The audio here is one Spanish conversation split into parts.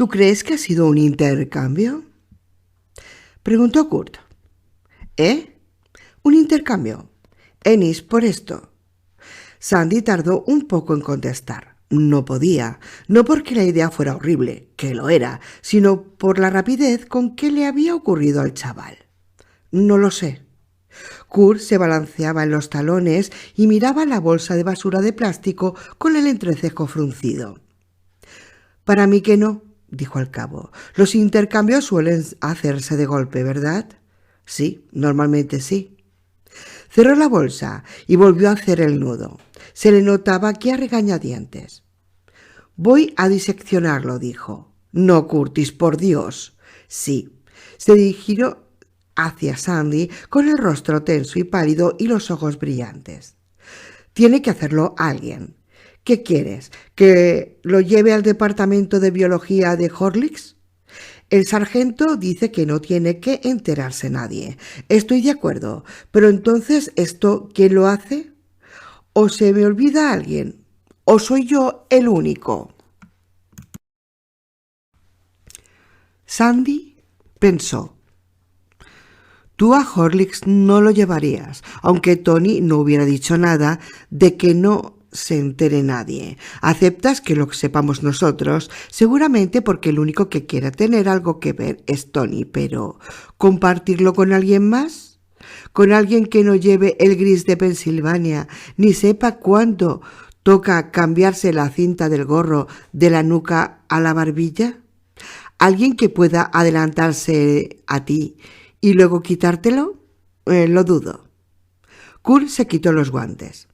¿Tú crees que ha sido un intercambio?, preguntó Kurt. ¿Eh? ¿Un intercambio? Ennis, por esto. Sandy tardó un poco en contestar. No podía, no porque la idea fuera horrible, que lo era, sino por la rapidez con que le había ocurrido al chaval. No lo sé. Kurt se balanceaba en los talones y miraba la bolsa de basura de plástico con el entrecejo fruncido. Para mí que no, dijo al cabo. Los intercambios suelen hacerse de golpe, ¿verdad? Sí, normalmente sí. Cerró la bolsa y volvió a hacer el nudo. Se le notaba que a regañadientes. Voy a diseccionarlo, dijo. No, Curtis, por Dios. Sí. Se dirigió hacia Sandy con el rostro tenso y pálido y los ojos brillantes. Tiene que hacerlo alguien. ¿Qué quieres? ¿Que lo lleve al departamento de biología de Horlicks? El sargento dice que no tiene que enterarse nadie. Estoy de acuerdo, pero entonces, ¿esto quién lo hace? ¿O se me olvida alguien? ¿O soy yo el único? Sandy pensó. Tú a Horlicks no lo llevarías, aunque Tony no hubiera dicho nada de que no se entere nadie. Aceptas que lo sepamos nosotros, seguramente porque el único que quiera tener algo que ver es Tony, pero ¿compartirlo con alguien más? ¿Con alguien que no lleve el gris de Pensilvania, ni sepa cuándo toca cambiarse la cinta del gorro de la nuca a la barbilla? ¿Alguien que pueda adelantarse a ti y luego quitártelo? Lo dudo. Kurt se quitó los guantes.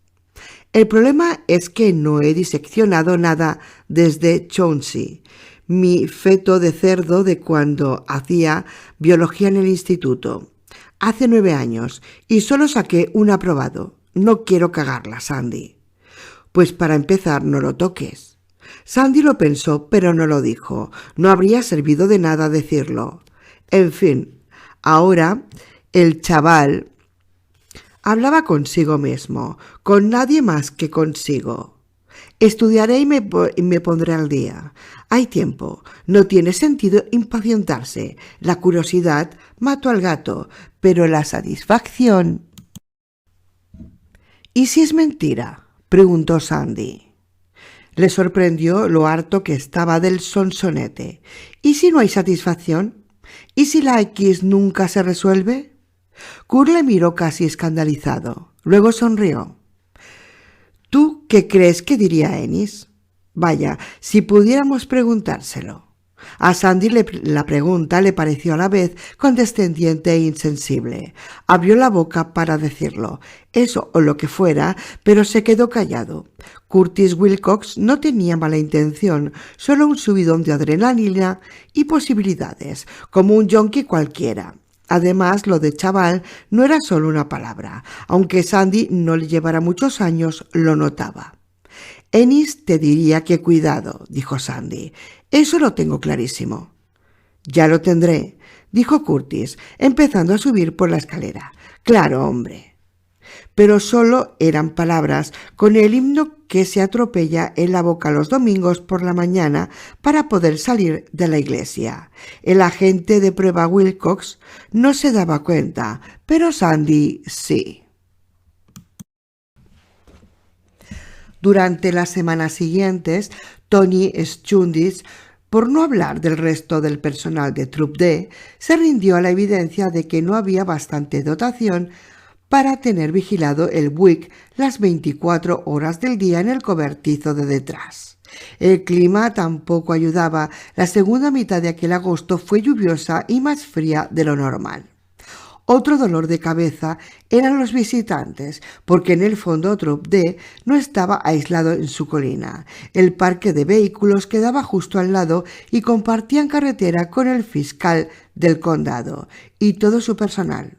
El problema es que no he diseccionado nada desde Chauncey, mi feto de cerdo de cuando hacía biología en el instituto. Hace 9 años y solo saqué un aprobado. No quiero cagarla, Sandy. Pues para empezar, no lo toques. Sandy lo pensó, pero no lo dijo. No habría servido de nada decirlo. En fin, ahora el chaval hablaba consigo mismo, con nadie más que consigo. Estudiaré y me pondré al día. Hay tiempo. No tiene sentido impacientarse. La curiosidad mató al gato, pero la satisfacción... ¿Y si es mentira?, preguntó Sandy. Le sorprendió lo harto que estaba del sonsonete. ¿Y si no hay satisfacción? ¿Y si la X nunca se resuelve? Kurt le miró casi escandalizado. Luego sonrió. ¿Tú qué crees que diría Ennis? Vaya, si pudiéramos preguntárselo. A Sandy la pregunta le pareció a la vez condescendiente e insensible. Abrió la boca para decirlo, eso o lo que fuera, pero se quedó callado. Curtis Wilcox no tenía mala intención, solo un subidón de adrenalina y posibilidades, como un yonki cualquiera. Además, lo de chaval no era solo una palabra. Aunque Sandy no le llevara muchos años, lo notaba. Ennis te diría que cuidado, dijo Sandy. Eso lo tengo clarísimo. Ya lo tendré, dijo Curtis, empezando a subir por la escalera. Claro, hombre. Pero solo eran palabras, con el himno que se atropella en la boca los domingos por la mañana para poder salir de la iglesia. El agente de prueba Wilcox no se daba cuenta, pero Sandy sí. Durante las semanas siguientes, Tony Schundis, por no hablar del resto del personal de Troop D, se rindió a la evidencia de que no había bastante dotación para tener vigilado el Buick las 24 horas del día en el cobertizo de detrás. El clima tampoco ayudaba. La segunda mitad de aquel agosto fue lluviosa y más fría de lo normal. Otro dolor de cabeza eran los visitantes, porque en el fondo Troop D no estaba aislado en su colina. El parque de vehículos quedaba justo al lado y compartían carretera con el fiscal del condado y todo su personal.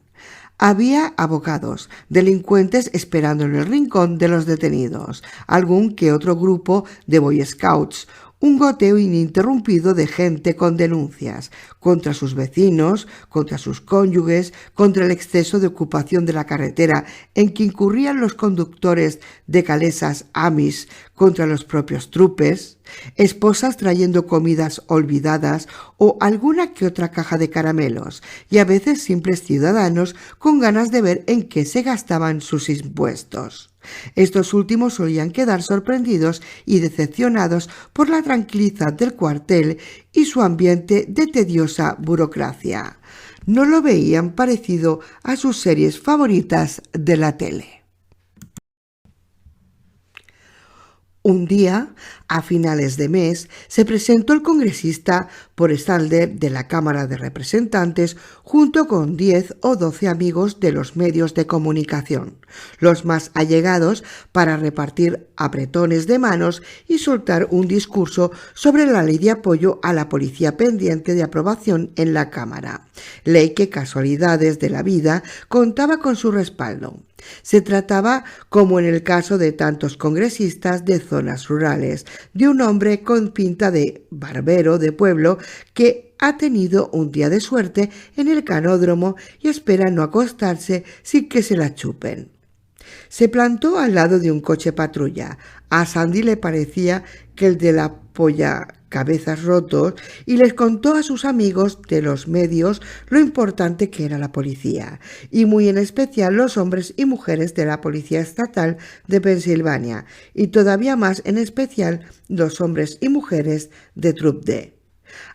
Había abogados, delincuentes esperando en el rincón de los detenidos, algún que otro grupo de Boy Scouts, un goteo ininterrumpido de gente con denuncias contra sus vecinos, contra sus cónyuges, contra el exceso de ocupación de la carretera en que incurrían los conductores de calesas Amish, contra los propios troopers, esposas trayendo comidas olvidadas o alguna que otra caja de caramelos, y a veces simples ciudadanos con ganas de ver en qué se gastaban sus impuestos. Estos últimos solían quedar sorprendidos y decepcionados por la tranquilidad del cuartel y su ambiente de tediosa burocracia. No lo veían parecido a sus series favoritas de la tele. Un día, a finales de mes, se presentó el congresista Forrestalder de la Cámara de Representantes junto con 10 o 12 amigos de los medios de comunicación, los más allegados, para repartir apretones de manos y soltar un discurso sobre la ley de apoyo a la policía pendiente de aprobación en la Cámara, ley que, casualidades de la vida, contaba con su respaldo. Se trataba, como en el caso de tantos congresistas de zonas rurales, de un hombre con pinta de barbero de pueblo que ha tenido un día de suerte en el canódromo y espera no acostarse sin que se la chupen. Se plantó al lado de un coche patrulla. A Sandy le parecía que el de la polla cabezas rotos, y les contó a sus amigos de los medios lo importante que era la policía, y muy en especial los hombres y mujeres de la Policía Estatal de Pensilvania, y todavía más en especial los hombres y mujeres de Troop D.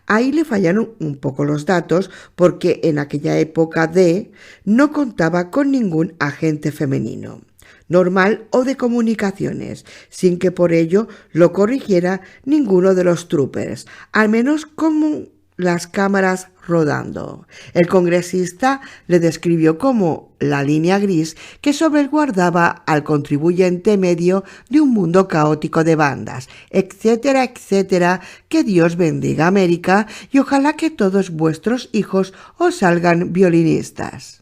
Ahí le fallaron un poco los datos, porque en aquella época D no contaba con ningún agente femenino normal o de comunicaciones, sin que por ello lo corrigiera ninguno de los troopers, al menos con las cámaras rodando. El congresista le describió como la línea gris que sobreguardaba al contribuyente medio de un mundo caótico de bandas, etcétera, etcétera. Que Dios bendiga América y ojalá que todos vuestros hijos os salgan violinistas.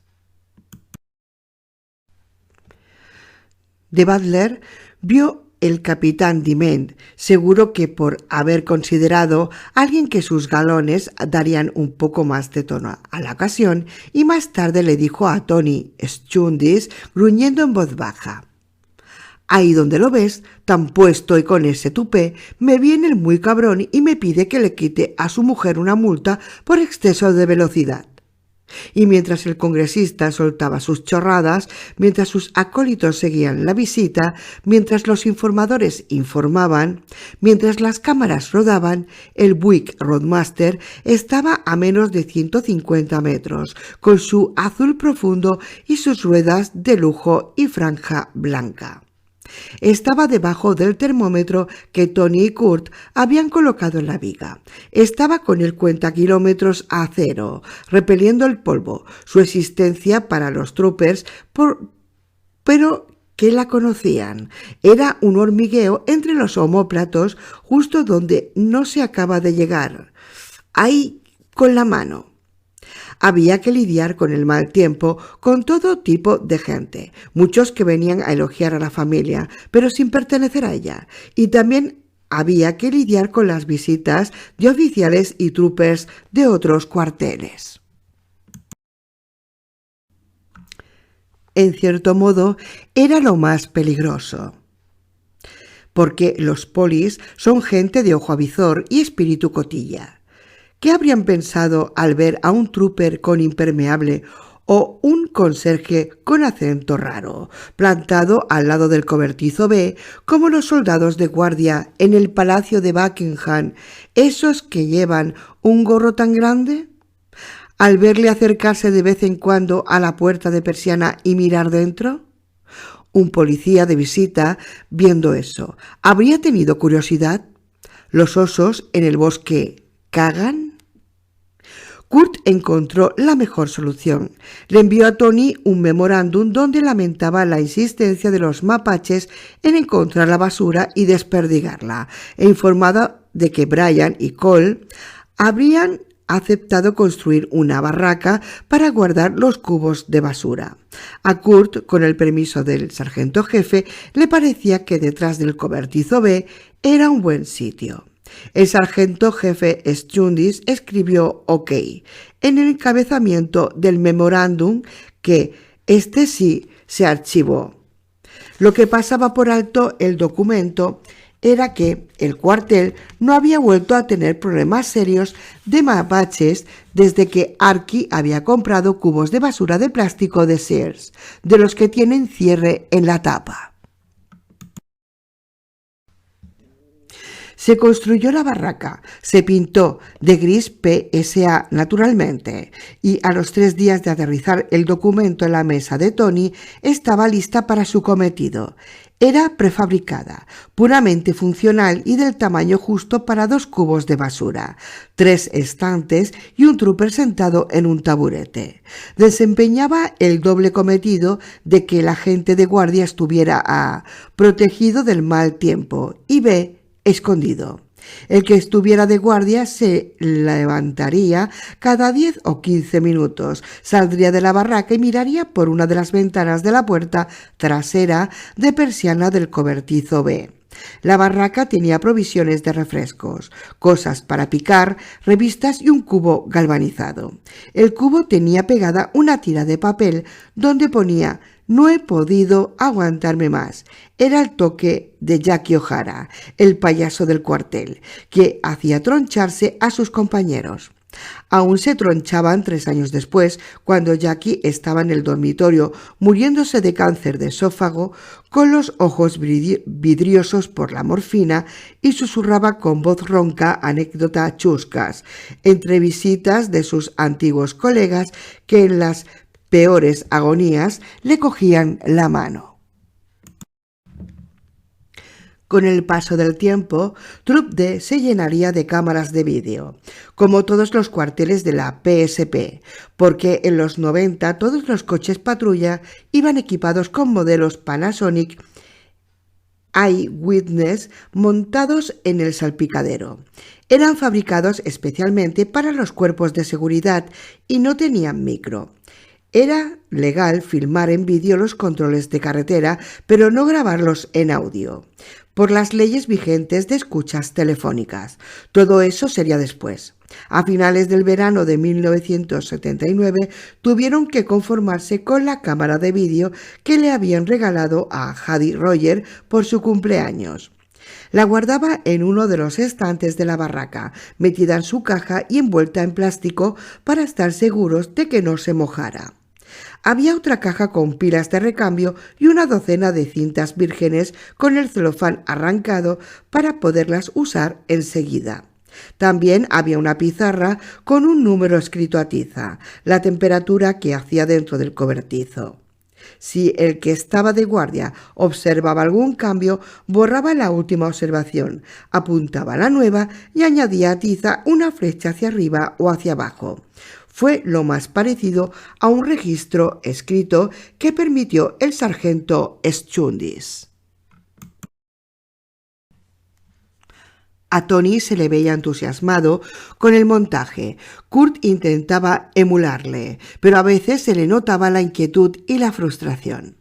De Butler vio el capitán Dement, seguro que por haber considerado alguien que sus galones darían un poco más de tono a la ocasión, y más tarde le dijo a Tony Stundis, gruñendo en voz baja: «Ahí donde lo ves, tan puesto y con ese tupé, me viene el muy cabrón y me pide que le quite a su mujer una multa por exceso de velocidad». Y mientras el congresista soltaba sus chorradas, mientras sus acólitos seguían la visita, mientras los informadores informaban, mientras las cámaras rodaban, el Buick Roadmaster estaba a menos de 150 metros, con su azul profundo y sus ruedas de lujo y franja blanca. Estaba debajo del termómetro que Tony y Kurt habían colocado en la viga. Estaba con el cuentakilómetros a cero, repeliendo el polvo, su existencia para los troopers, pero que la conocían. Era un hormigueo entre los omóplatos, justo donde no se acaba de llegar. Ahí, con la mano. Había que lidiar con el mal tiempo, con todo tipo de gente, muchos que venían a elogiar a la familia, pero sin pertenecer a ella, y también había que lidiar con las visitas de oficiales y troopers de otros cuarteles. En cierto modo, era lo más peligroso, porque los polis son gente de ojo avizor y espíritu cotilla. ¿Qué habrían pensado al ver a un trooper con impermeable o un conserje con acento raro, plantado al lado del cobertizo B, como los soldados de guardia en el Palacio de Buckingham, esos que llevan un gorro tan grande? Al verle acercarse de vez en cuando a la puerta de persiana y mirar dentro. Un policía de visita, viendo eso, ¿habría tenido curiosidad? ¿Los osos en el bosque cagan? Kurt encontró la mejor solución. Le envió a Tony un memorándum donde lamentaba la insistencia de los mapaches en encontrar la basura y desperdigarla, e informado de que Brian y Cole habrían aceptado construir una barraca para guardar los cubos de basura. A Kurt, con el permiso del sargento jefe, le parecía que detrás del cobertizo B era un buen sitio. El sargento jefe Stundis escribió OK en el encabezamiento del memorándum que este sí se archivó. Lo que pasaba por alto el documento era que el cuartel no había vuelto a tener problemas serios de mapaches desde que Archie había comprado cubos de basura de plástico de Sears, de los que tienen cierre en la tapa. Se construyó la barraca, se pintó de gris PSA naturalmente, y a los 3 días de aterrizar el documento en la mesa de Tony estaba lista para su cometido. Era prefabricada, puramente funcional y del tamaño justo para 2 cubos de basura, 3 estantes y un trooper sentado en un taburete. Desempeñaba el doble cometido de que el agente de guardia estuviera A, protegido del mal tiempo, y B, escondido. El que estuviera de guardia se levantaría cada 10 o 15 minutos, saldría de la barraca y miraría por una de las ventanas de la puerta trasera de persiana del cobertizo B. La barraca tenía provisiones de refrescos, cosas para picar, revistas y un cubo galvanizado. El cubo tenía pegada una tira de papel donde ponía «No he podido aguantarme más». Era el toque de Jackie O'Hara, el payaso del cuartel, que hacía troncharse a sus compañeros. Aún se tronchaban 3 años después, cuando Jackie estaba en el dormitorio muriéndose de cáncer de esófago, con los ojos vidriosos por la morfina, y susurraba con voz ronca anécdotas chuscas, entre visitas de sus antiguos colegas que en las peores agonías le cogían la mano. Con el paso del tiempo, Troop D se llenaría de cámaras de vídeo, como todos los cuarteles de la PSP, porque en los 90 todos los coches patrulla iban equipados con modelos Panasonic Eyewitness montados en el salpicadero. Eran fabricados especialmente para los cuerpos de seguridad y no tenían micro. Era legal filmar en vídeo los controles de carretera, pero no grabarlos en audio, por las leyes vigentes de escuchas telefónicas. Todo eso sería después. A finales del verano de 1979 tuvieron que conformarse con la cámara de vídeo que le habían regalado a Haddy Roger por su cumpleaños. La guardaba en uno de los estantes de la barraca, metida en su caja y envuelta en plástico para estar seguros de que no se mojara. Había otra caja con pilas de recambio y una docena de cintas vírgenes con el celofán arrancado para poderlas usar enseguida. También había una pizarra con un número escrito a tiza, la temperatura que hacía dentro del cobertizo. Si el que estaba de guardia observaba algún cambio, borraba la última observación, apuntaba la nueva y añadía a tiza una flecha hacia arriba o hacia abajo. Fue lo más parecido a un registro escrito que permitió el sargento Stundis. A Tony se le veía entusiasmado con el montaje. Kurt intentaba emularle, pero a veces se le notaba la inquietud y la frustración.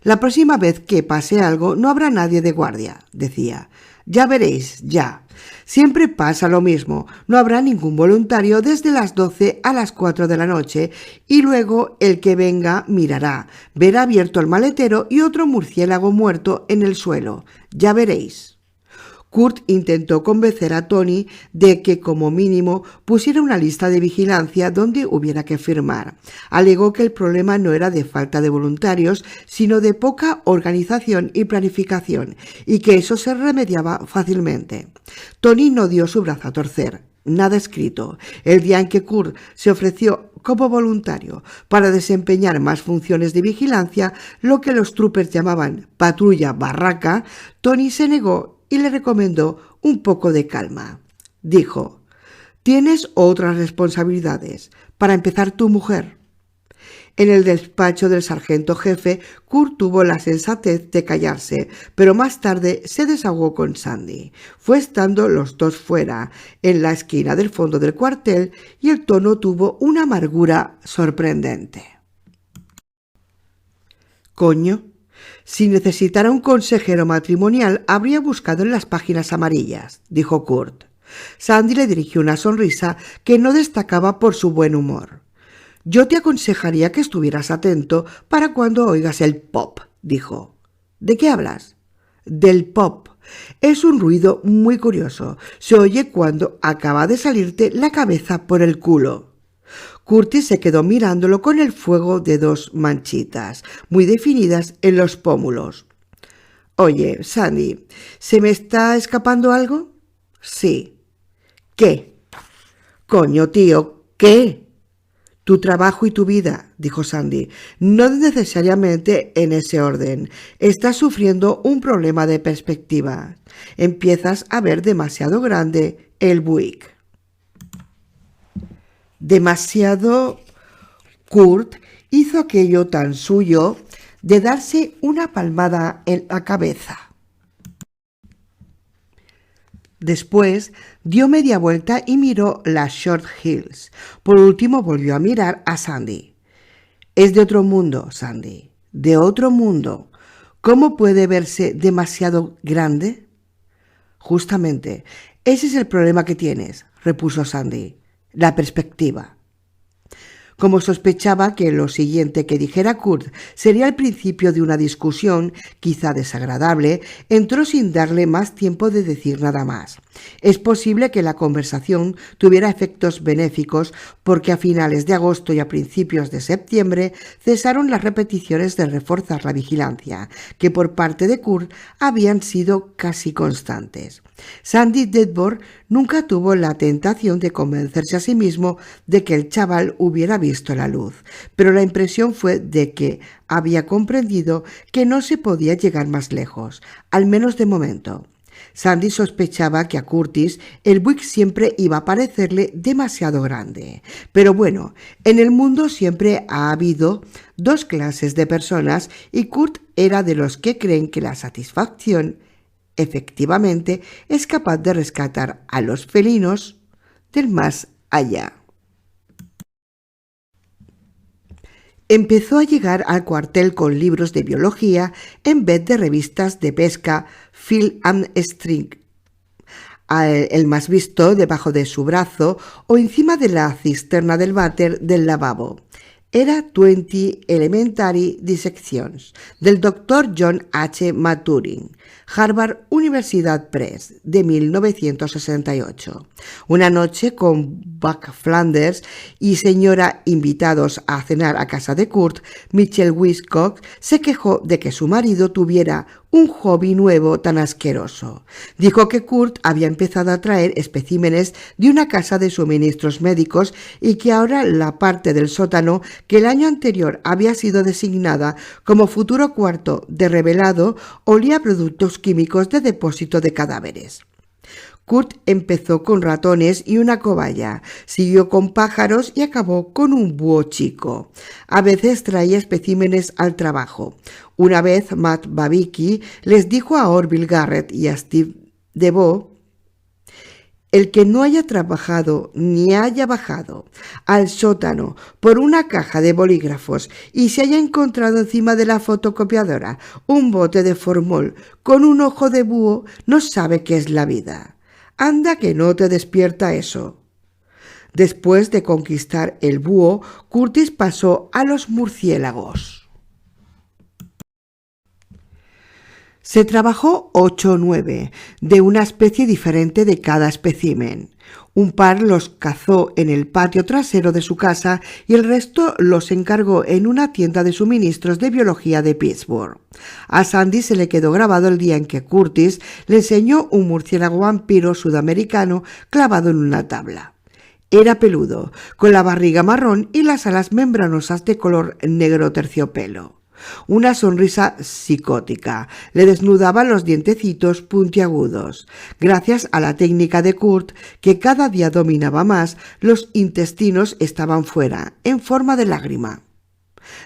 «La próxima vez que pase algo no habrá nadie de guardia», decía. «Ya veréis, ya. Siempre pasa lo mismo. No habrá ningún voluntario desde las 12 a las 4 de la noche y luego el que venga mirará, verá abierto el maletero y otro murciélago muerto en el suelo. Ya veréis». Kurt intentó convencer a Tony de que como mínimo pusiera una lista de vigilancia donde hubiera que firmar. Alegó que el problema no era de falta de voluntarios, sino de poca organización y planificación, y que eso se remediaba fácilmente. Tony no dio su brazo a torcer. Nada escrito. El día en que Kurt se ofreció como voluntario para desempeñar más funciones de vigilancia, lo que los troopers llamaban patrulla barraca, Tony se negó y le recomendó un poco de calma. Dijo: «Tienes otras responsabilidades. Para empezar, tu mujer». En el despacho del sargento jefe, Kurt tuvo la sensatez de callarse, pero más tarde se desahogó con Sandy. Fue estando los dos fuera, en la esquina del fondo del cuartel, y el tono tuvo una amargura sorprendente. «Coño, Si necesitara un consejero matrimonial, habría buscado en las páginas amarillas, dijo Kurt. Sandy le dirigió una sonrisa que no destacaba por su buen humor. Yo te aconsejaría que estuvieras atento para cuando oigas el pop, dijo. ¿De qué hablas? Del pop. Es un ruido muy curioso. Se oye cuando acaba de salirte la cabeza por el culo. Curtis se quedó mirándolo con el fuego de dos manchitas, muy definidas en los pómulos. Oye, Sandy, ¿se me está escapando algo? Sí. ¿Qué? Coño, tío, ¿qué? Tu trabajo y tu vida, dijo Sandy. No necesariamente en ese orden. Estás sufriendo un problema de perspectiva. Empiezas a ver demasiado grande el Buick. Demasiado. Kurt hizo aquello tan suyo de darse una palmada en la cabeza. Después dio media vuelta y miró las Short Hills. Por último volvió a mirar a Sandy. Es de otro mundo, Sandy, de otro mundo. ¿Cómo puede verse demasiado grande? Justamente, ese es el problema que tienes, repuso Sandy, la perspectiva. Como sospechaba que lo siguiente que dijera Kurt sería el principio de una discusión, quizá desagradable, entró sin darle más tiempo de decir nada más. Es posible que la conversación tuviera efectos benéficos porque a finales de agosto y a principios de septiembre cesaron las repeticiones de reforzar la vigilancia, que por parte de Kurt habían sido casi constantes. Sandy Dedbor nunca tuvo la tentación de convencerse a sí mismo de que el chaval hubiera visto la luz, pero la impresión fue de que había comprendido que no se podía llegar más lejos, al menos de momento. Sandy sospechaba que a Curtis el Buick siempre iba a parecerle demasiado grande. Pero bueno, en el mundo siempre ha habido dos clases de personas y Kurt era de los que creen que la satisfacción efectivamente es capaz de rescatar a los felinos del más allá. Empezó a llegar al cuartel con libros de biología en vez de revistas de pesca Field and String, el más visto debajo de su brazo o encima de la cisterna del váter del lavabo. Era 20 Elementary Dissections, del Dr. John H. Maturin, Harvard Universidad Press, de 1968. Una noche con Buck Flanders y señora invitados a cenar a casa de Kurt, Michelle Wiscock se quejó de que su marido tuviera un hobby nuevo tan asqueroso. Dijo que Kurt había empezado a traer especímenes de una casa de suministros médicos y que ahora la parte del sótano que el año anterior había sido designada como futuro cuarto de revelado olía a productos químicos de depósito de cadáveres. Kurt empezó con ratones y una cobaya, siguió con pájaros y acabó con un búho chico. A veces traía especímenes al trabajo. Una vez Matt Babicki les dijo a Orville Garrett y a Steve DeVoe: el que no haya trabajado ni haya bajado al sótano por una caja de bolígrafos y se haya encontrado encima de la fotocopiadora un bote de formol con un ojo de búho no sabe qué es la vida. Anda que no te despierta eso. Después de conquistar el búho, Curtis pasó a los murciélagos. Se trabajó 8 o 9, de una especie diferente de cada espécimen. Un par los cazó en el patio trasero de su casa y el resto los encargó en una tienda de suministros de biología de Pittsburgh. A Sandy se le quedó grabado el día en que Curtis le enseñó un murciélago vampiro sudamericano clavado en una tabla. Era peludo, con la barriga marrón y las alas membranosas de color negro terciopelo. Una sonrisa psicótica le desnudaba los dientecitos puntiagudos. Gracias a la técnica de Kurt, que cada día dominaba más, los intestinos estaban fuera, en forma de lágrima.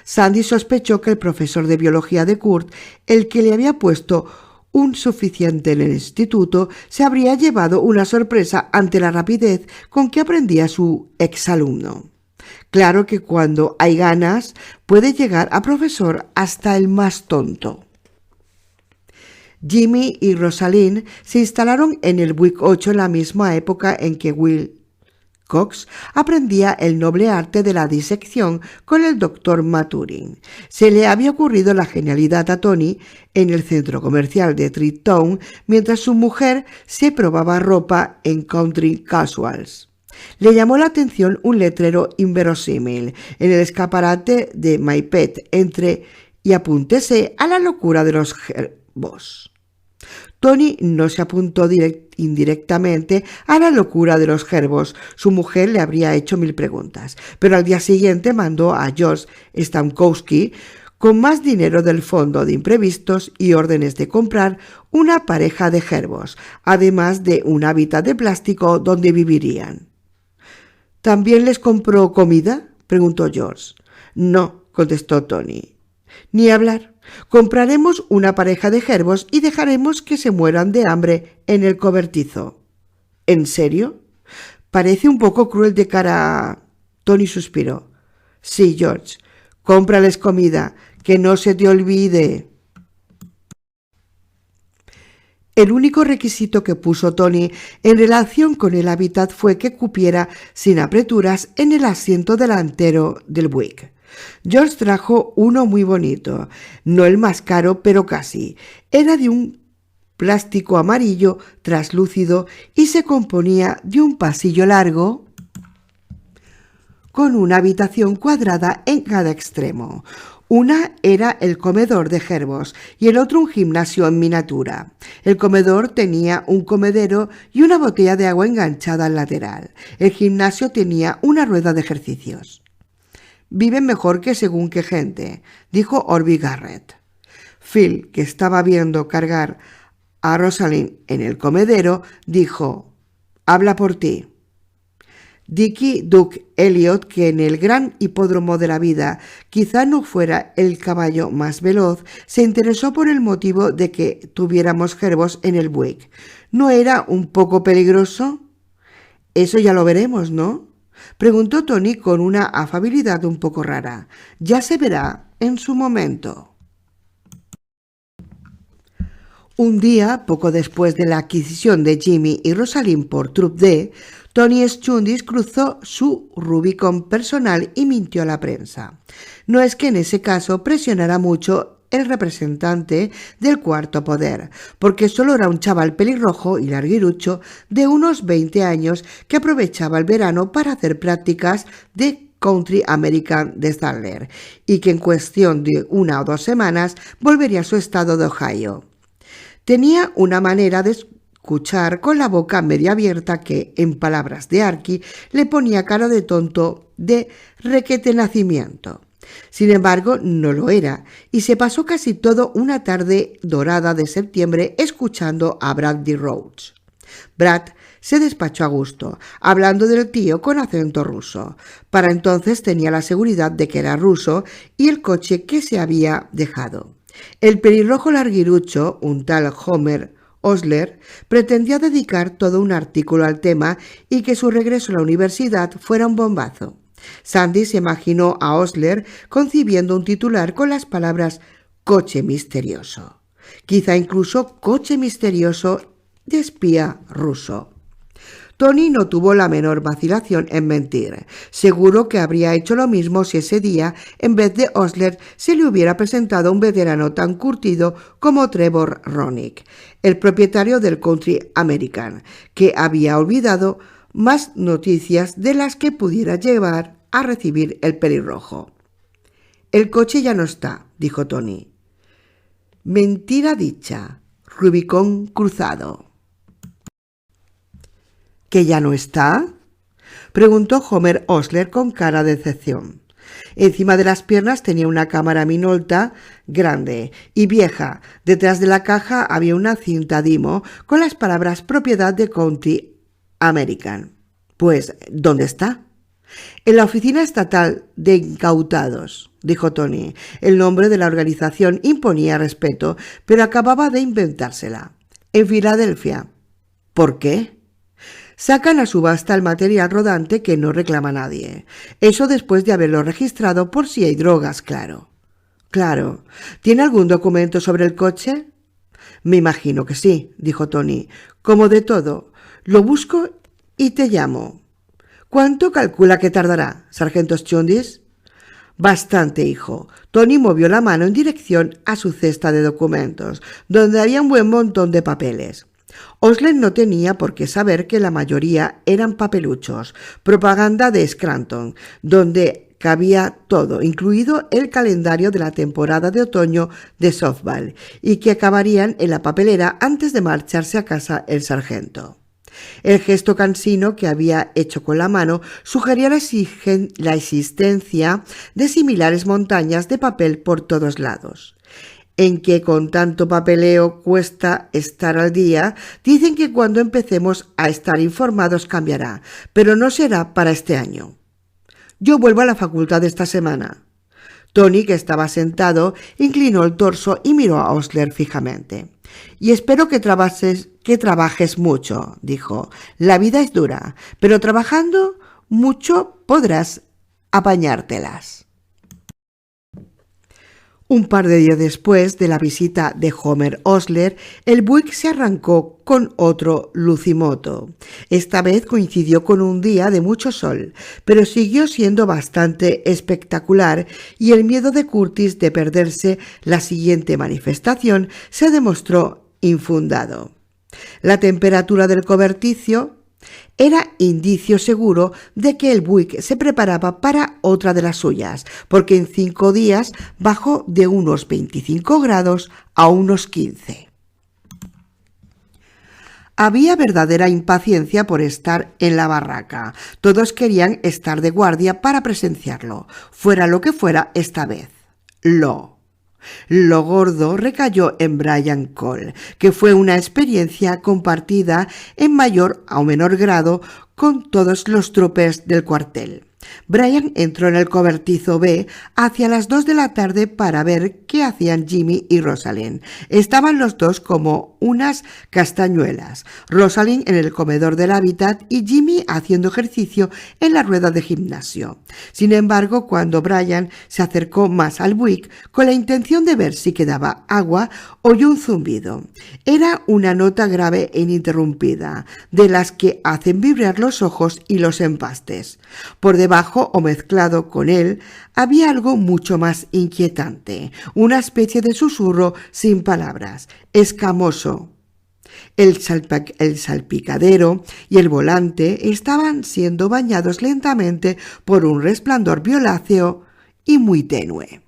Sandy sospechó que el profesor de biología de Kurt, el que le había puesto un suficiente en el instituto, se habría llevado una sorpresa ante la rapidez con que aprendía su exalumno. Claro que cuando hay ganas puede llegar a profesor hasta el más tonto. Jimmy y Rosalind se instalaron en el Buick 8 en la misma época en que Will Cox aprendía el noble arte de la disección con el doctor Maturin. Se le había ocurrido la genialidad a Tony en el centro comercial de Trenton mientras su mujer se probaba ropa en Country Casuals. Le llamó la atención un letrero inverosímil en el escaparate de My Pet y apúntese a la locura de los gerbos. Tony no se apuntó indirectamente a la locura de los gerbos. Su mujer le habría hecho 1000 preguntas, pero al día siguiente mandó a George Stankowski con más dinero del fondo de imprevistos y órdenes de comprar una pareja de gerbos, además de un hábitat de plástico donde vivirían. ¿También les compró comida?, preguntó George. No, contestó Tony. Ni hablar. Compraremos una pareja de gerbos y dejaremos que se mueran de hambre en el cobertizo. ¿En serio? Parece un poco cruel de cara a... Tony suspiró. Sí, George. Cómprales comida, que no se te olvide. El único requisito que puso Tony en relación con el hábitat fue que cupiera sin apreturas en el asiento delantero del Buick. George trajo uno muy bonito, no el más caro, pero casi. Era de un plástico amarillo traslúcido y se componía de un pasillo largo con una habitación cuadrada en cada extremo. Una era el comedor de gerbos y el otro un gimnasio en miniatura. El comedor tenía un comedero y una botella de agua enganchada al lateral. El gimnasio tenía una rueda de ejercicios. Viven mejor que según qué gente, dijo Orby Garrett. Phil, que estaba viendo cargar a Rosalind en el comedero, dijo: «Habla por ti». Dickie Duke Elliot, que en el gran hipódromo de la vida quizá no fuera el caballo más veloz, se interesó por el motivo de que tuviéramos gerbos en el Buick. ¿No era un poco peligroso? Eso ya lo veremos, ¿no?, preguntó Tony con una afabilidad un poco rara. Ya se verá en su momento. Un día, poco después de la adquisición de Jimmy y Rosalind por Troupe D, Tony Schundis cruzó su Rubicon personal y mintió a la prensa. No es que en ese caso presionara mucho el representante del Cuarto Poder, porque solo era un chaval pelirrojo y larguirucho de unos 20 años que aprovechaba el verano para hacer prácticas de Country American de Sadler y que en cuestión de 1 o 2 semanas volvería a su estado de Ohio. Tenía una manera de escuchar con la boca medio abierta que, en palabras de Archie, le ponía cara de tonto de requete nacimiento. Sin embargo, no lo era, y se pasó casi todo una tarde dorada de septiembre escuchando a Bradley Rhodes. Brad se despachó a gusto, hablando del tío con acento ruso. Para entonces tenía la seguridad de que era ruso y el coche que se había dejado. El pelirrojo larguirucho, un tal Homer Osler, pretendía dedicar todo un artículo al tema y que su regreso a la universidad fuera un bombazo. Sandy se imaginó a Osler concibiendo un titular con las palabras «coche misterioso», quizá incluso «coche misterioso de espía ruso». Tony no tuvo la menor vacilación en mentir. Seguro que habría hecho lo mismo si ese día, en vez de Osler, se le hubiera presentado un veterano tan curtido como Trevor Roenick, el propietario del Country American, que había olvidado más noticias de las que pudiera llevar a recibir el pelirrojo. «El coche ya no está», dijo Tony. «Mentira dicha. Rubicón cruzado». ¿Que ya no está?, preguntó Homer Osler con cara de decepción. Encima de las piernas tenía una cámara Minolta grande y vieja. Detrás de la caja había una cinta Dimo con las palabras «propiedad de Country American». «Pues, ¿dónde está?» «En la oficina estatal de incautados», dijo Tony. El nombre de la organización imponía respeto, pero acababa de inventársela. «En Filadelfia». «¿Por qué?» «Sacan a subasta el material rodante que no reclama nadie. Eso después de haberlo registrado por si hay drogas, claro». «Claro. ¿Tiene algún documento sobre el coche?» Me imagino que sí, dijo Tony. Como de todo. Lo busco y te llamo. ¿Cuánto calcula que tardará, sargento Chundis? Bastante, hijo. Tony movió la mano en dirección a su cesta de documentos, donde había un buen montón de papeles. Osler no tenía por qué saber que la mayoría eran papeluchos, propaganda de Scranton, donde cabía todo, incluido el calendario de la temporada de otoño de softball, y que acabarían en la papelera antes de marcharse a casa el sargento. El gesto cansino que había hecho con la mano sugería la existencia de similares montañas de papel por todos lados. En que con tanto papeleo cuesta estar al día, dicen que cuando empecemos a estar informados cambiará, pero no será para este año. Yo vuelvo a la facultad esta semana. Tony, que estaba sentado, inclinó el torso y miró a Osler fijamente. Y espero que trabajes mucho, dijo. La vida es dura, pero trabajando mucho podrás apañártelas. Un par de días después de la visita de Homer Osler, el Buick se arrancó con otro lucimoto. Esta vez coincidió con un día de mucho sol, pero siguió siendo bastante espectacular y el miedo de Curtis de perderse la siguiente manifestación se demostró infundado. La temperatura del cobertizo era indicio seguro de que el Buick se preparaba para otra de las suyas, porque en 5 días bajó de unos 25 grados a unos 15. Había verdadera impaciencia por estar en la barraca. Todos querían estar de guardia para presenciarlo, fuera lo que fuera esta vez. Lo gordo recayó en Brian Cole, que fue una experiencia compartida en mayor o menor grado con todos los troopers del cuartel. Brian entró en el cobertizo B hacia las 2 de la tarde para ver qué hacían Jimmy y Rosalind. Estaban los dos como unas castañuelas, Rosalind en el comedor del hábitat y Jimmy haciendo ejercicio en la rueda de gimnasio. Sin embargo, cuando Brian se acercó más al Buick con la intención de ver si quedaba agua, oyó un zumbido. Era una nota grave e ininterrumpida, de las que hacen vibrar los ojos y los empastes. Por debajo o mezclado con él había algo mucho más inquietante, una especie de susurro sin palabras, escamoso. El salpicadero y el volante estaban siendo bañados lentamente por un resplandor violáceo y muy tenue.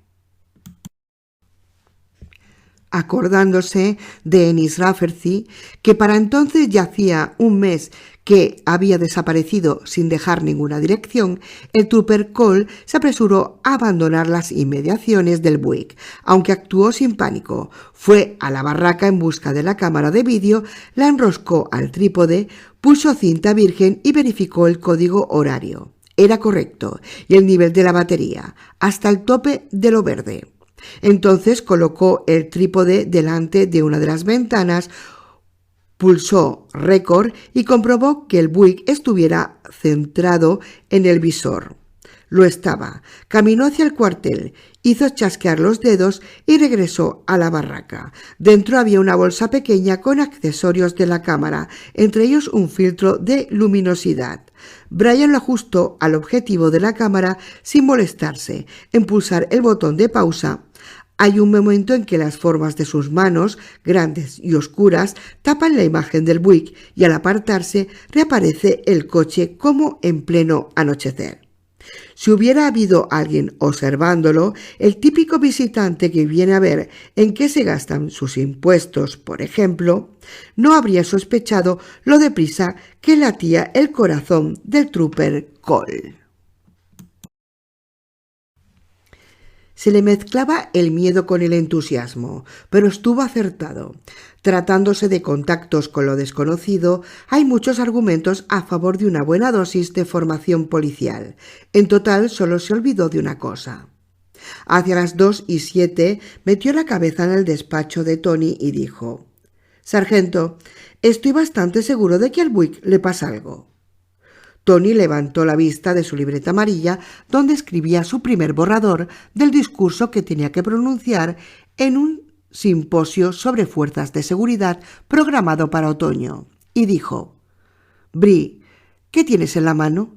Acordándose de Ennis Rafferty, que para entonces ya hacía un mes que había desaparecido sin dejar ninguna dirección, el trooper Cole se apresuró a abandonar las inmediaciones del Buick, aunque actuó sin pánico. Fue a la barraca en busca de la cámara de vídeo, la enroscó al trípode, puso cinta virgen y verificó el código horario. Era correcto, y el nivel de la batería, hasta el tope de lo verde. Entonces colocó el trípode delante de una de las ventanas, pulsó récord y comprobó que el Buick estuviera centrado en el visor. Lo estaba. Caminó hacia el cuartel, hizo chasquear los dedos y regresó a la barraca. Dentro había una bolsa pequeña con accesorios de la cámara, entre ellos un filtro de luminosidad. Brian lo ajustó al objetivo de la cámara sin molestarse en pulsar el botón de pausa. Hay un momento en que las formas de sus manos, grandes y oscuras, tapan la imagen del Buick y al apartarse reaparece el coche como en pleno anochecer. Si hubiera habido alguien observándolo, el típico visitante que viene a ver en qué se gastan sus impuestos, por ejemplo, no habría sospechado lo deprisa que latía el corazón del trooper Cole. Se le mezclaba el miedo con el entusiasmo, pero estuvo acertado. Tratándose de contactos con lo desconocido, hay muchos argumentos a favor de una buena dosis de formación policial. En total, solo se olvidó de una cosa. Hacia las 2:07 metió la cabeza en el despacho de Tony y dijo: «Sargento, estoy bastante seguro de que al Buick le pasa algo». Tony levantó la vista de su libreta amarilla donde escribía su primer borrador del discurso que tenía que pronunciar en un simposio sobre fuerzas de seguridad programado para otoño, y dijo: «Bree, ¿qué tienes en la mano?».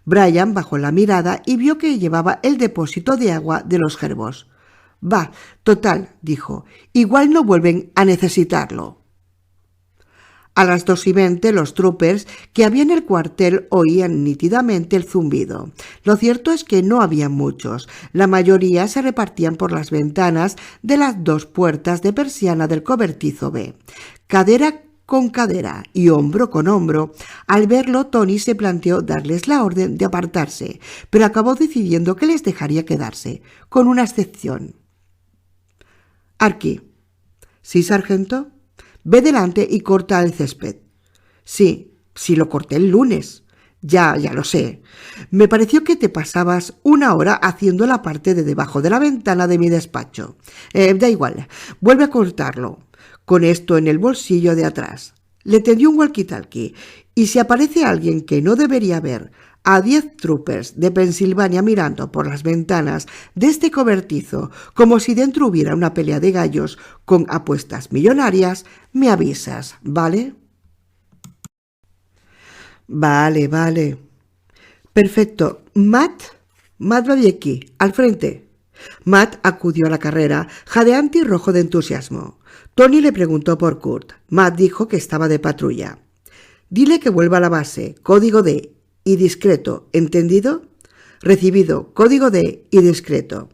Brian bajó la mirada y vio que llevaba el depósito de agua de los gerbos. «Va, total», dijo, «igual no vuelven a necesitarlo». A las 2:20 los troopers que había en el cuartel oían nítidamente el zumbido. Lo cierto es que no había muchos. La mayoría se repartían por las ventanas de las 2 puertas de persiana del cobertizo B. Cadera con cadera y hombro con hombro. Al verlo, Tony se planteó darles la orden de apartarse, pero acabó decidiendo que les dejaría quedarse, con una excepción. «Arky». «Sí, sargento». «Ve delante y corta el césped». «Sí, lo corté el lunes». Ya lo sé. Me pareció que te pasabas 1 hora haciendo la parte de debajo de la ventana de mi despacho. Da igual, vuelve a cortarlo. Con esto en el bolsillo de atrás». Le tendió un walkie-talkie, y si aparece alguien que no debería ver a 10 troopers de Pensilvania mirando por las ventanas de este cobertizo como si dentro hubiera una pelea de gallos con apuestas millonarias, me avisas, ¿vale? Vale. Perfecto. Matt va de aquí, al frente. Matt acudió a la carrera, jadeante y rojo de entusiasmo. Tony le preguntó por Kurt. Matt dijo que estaba de patrulla. «Dile que vuelva a la base, código D y discreto, ¿entendido?» «Recibido, código D y discreto».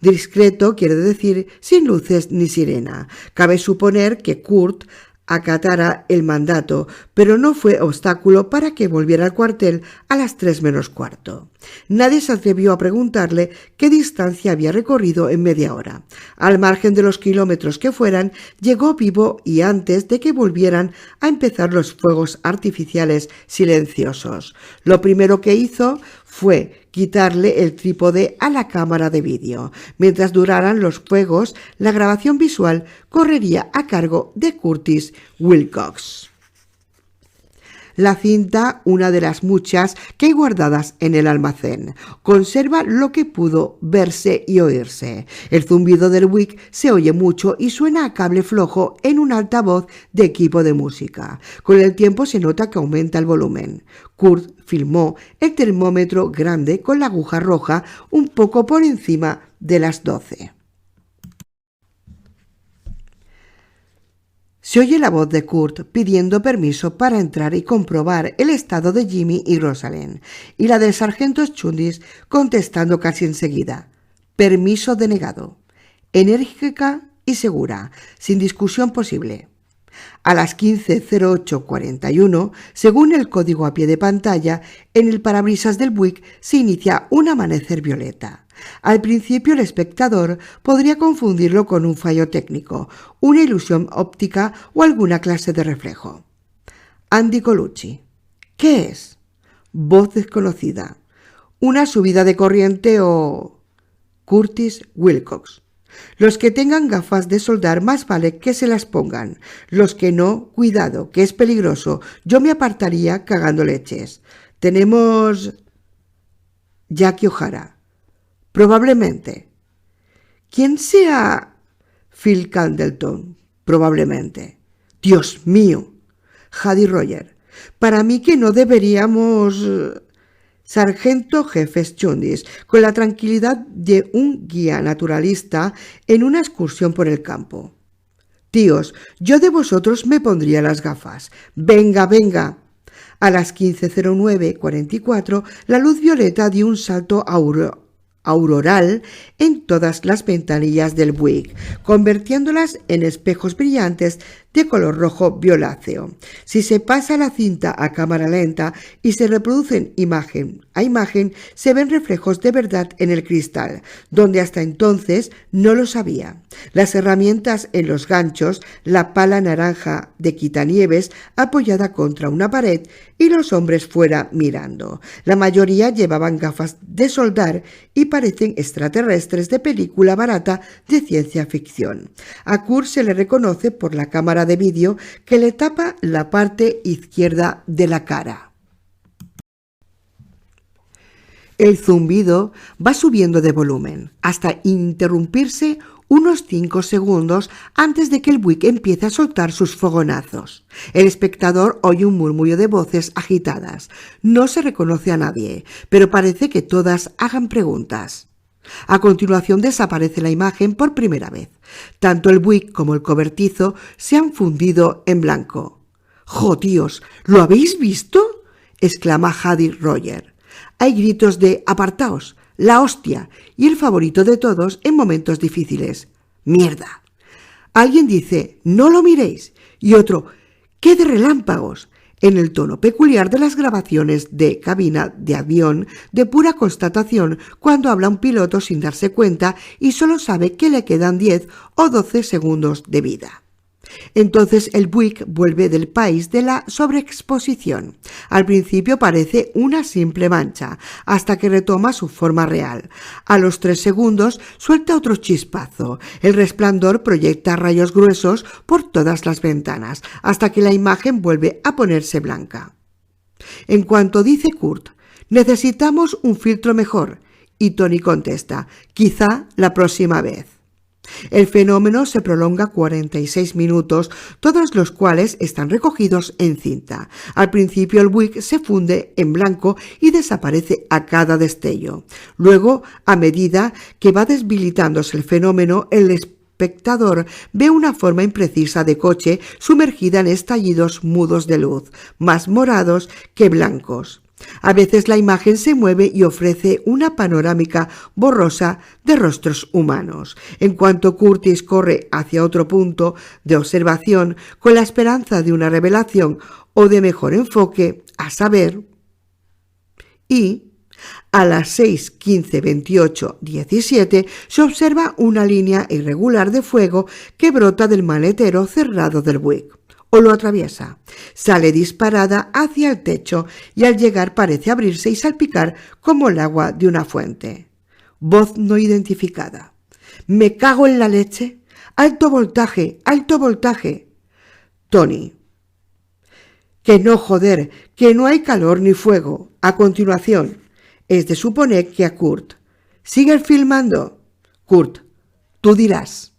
Discreto quiere decir sin luces ni sirena. Cabe suponer que Kurt acatara el mandato, pero no fue obstáculo para que volviera al cuartel a las 3:45. Nadie se atrevió a preguntarle qué distancia había recorrido en media hora. Al margen de los kilómetros que fueran, llegó vivo y antes de que volvieran a empezar los fuegos artificiales silenciosos. Lo primero que hizo fue quitarle el trípode a la cámara de vídeo. Mientras duraran los fuegos, la grabación visual correría a cargo de Curtis Wilcox. La cinta, una de las muchas que hay guardadas en el almacén, conserva lo que pudo verse y oírse. El zumbido del Buick se oye mucho y suena a cable flojo en un altavoz de equipo de música. Con el tiempo se nota que aumenta el volumen. Kurt filmó el termómetro grande con la aguja roja un poco por encima de las 12. Se oye la voz de Kurt pidiendo permiso para entrar y comprobar el estado de Jimmy y Rosalind, y la del sargento Chundis contestando casi enseguida: «Permiso denegado». Enérgica y segura, sin discusión posible. A las 15:08:41, según el código a pie de pantalla, en el parabrisas del Buick se inicia un amanecer violeta. Al principio el espectador podría confundirlo con un fallo técnico, una ilusión óptica o alguna clase de reflejo. Andy Colucci. ¿Qué es? Voz desconocida. ¿Una subida de corriente o...? Curtis Wilcox. Los que tengan gafas de soldar más vale que se las pongan. Los que no, cuidado, que es peligroso. Yo me apartaría cagando leches. Tenemos... Jackie O'Hara. Probablemente. ¿Quién sea? Phil Candleton. Probablemente. Dios mío. Jady Roger. Para mí que no deberíamos... Sargento Jefe Chundis, con la tranquilidad de un guía naturalista en una excursión por el campo. Tíos, yo de vosotros me pondría las gafas. Venga. A las 15:09:44, la luz violeta dio un salto auroral en todas las ventanillas del Buick, convirtiéndolas en espejos brillantes de color rojo violáceo. Si se pasa la cinta a cámara lenta y se reproducen imagen a imagen, se ven reflejos de verdad en el cristal, donde hasta entonces no los había. Las herramientas en los ganchos, la pala naranja de quitanieves apoyada contra una pared y los hombres fuera mirando. La mayoría llevaban gafas de soldar y parecen extraterrestres de película barata de ciencia ficción. A Kurt se le reconoce por la cámara de vídeo que le tapa la parte izquierda de la cara. El zumbido va subiendo de volumen hasta interrumpirse unos 5 segundos antes de que el Buick empiece a soltar sus fogonazos. El espectador oye un murmullo de voces agitadas. No se reconoce a nadie, pero parece que todas hagan preguntas. A continuación desaparece la imagen por primera vez. Tanto el Buick como el cobertizo se han fundido en blanco. ¡Jo, tíos! ¿Lo habéis visto?, exclama Jady Roger. Hay gritos de «apartaos», «la hostia» y el favorito de todos en momentos difíciles: «¡mierda!». Alguien dice «no lo miréis» y otro «qué de relámpagos», en el tono peculiar de las grabaciones de cabina de avión de pura constatación, cuando habla un piloto sin darse cuenta y solo sabe que le quedan 10 o 12 segundos de vida. Entonces el Buick vuelve del país de la sobreexposición. Al principio parece una simple mancha, hasta que retoma su forma real. A los 3 segundos suelta otro chispazo. El resplandor proyecta rayos gruesos por todas las ventanas, hasta que la imagen vuelve a ponerse blanca. En cuanto dice Kurt, «necesitamos un filtro mejor», y Tony contesta, «quizá la próxima vez». El fenómeno se prolonga 46 minutos, todos los cuales están recogidos en cinta. Al principio el Buick se funde en blanco y desaparece a cada destello. Luego, a medida que va debilitándose el fenómeno, el espectador ve una forma imprecisa de coche sumergida en estallidos mudos de luz, más morados que blancos. A veces la imagen se mueve y ofrece una panorámica borrosa de rostros humanos. En cuanto Curtis corre hacia otro punto de observación con la esperanza de una revelación o de mejor enfoque, a saber, y a las 6, 15, 28, 17 se observa una línea irregular de fuego que brota del maletero cerrado del Buick. O lo atraviesa. Sale disparada hacia el techo y al llegar parece abrirse y salpicar como el agua de una fuente. Voz no identificada. «¡Me cago en la leche! ¡Alto voltaje! ¡Alto voltaje!». Tony: «Que no, joder, que no hay calor ni fuego». A continuación, es de suponer que a Kurt: «¿Sigue filmando?». Kurt: «Tú dirás».